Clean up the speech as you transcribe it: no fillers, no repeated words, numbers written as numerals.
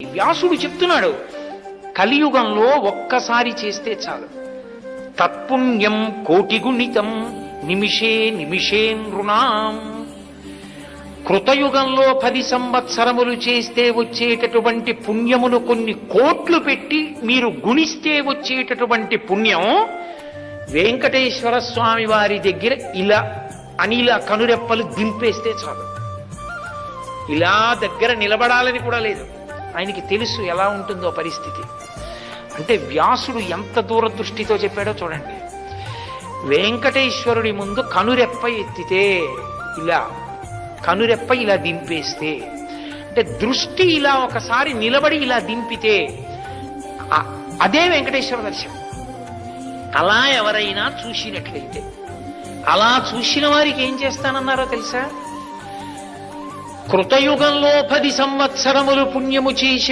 వ్యాసుడు చెప్తున్నాడు, కలియుగంలో ఒక్కసారి చేస్తే చాలు. తత్పుణ్యం కోటిగుణితం నిమిషే నిమిషే నృణాం. కృతయుగంలో 10 సంవత్సరములు చేస్తే వచ్చేటటువంటి పుణ్యమును కొన్ని కోట్లు పెట్టి మీరు గుణిస్తే వచ్చేటటువంటి పుణ్యం వెంకటేశ్వర స్వామి వారి దగ్గర ఇలా అనిల కనురెప్పలు దింపేస్తే చాలు. ఇలా దగ్గర నిలబడాలని కూడా లేదు. ఆయనకి తెలుసు ఎలా ఉంటుందో పరిస్థితి. అంటే వ్యాసుడు ఎంత దూరదృష్టితో చెప్పాడో చూడండి. వెంకటేశ్వరుడి ముందు కనురెప్ప ఎత్తితే ఇలా, కనురెప్ప ఇలా దింపేస్తే, అంటే దృష్టి ఇలా ఒకసారి నిలబడి ఇలా దింపితే అదే వెంకటేశ్వర దర్శనం. అలా ఎవరైనా చూసినట్లయితే, అలా చూసిన వారికి ఏం చేస్తానన్నారో తెలుసా? కృతయుగంలో 10 సంవత్సరములు పుణ్యము చేసిన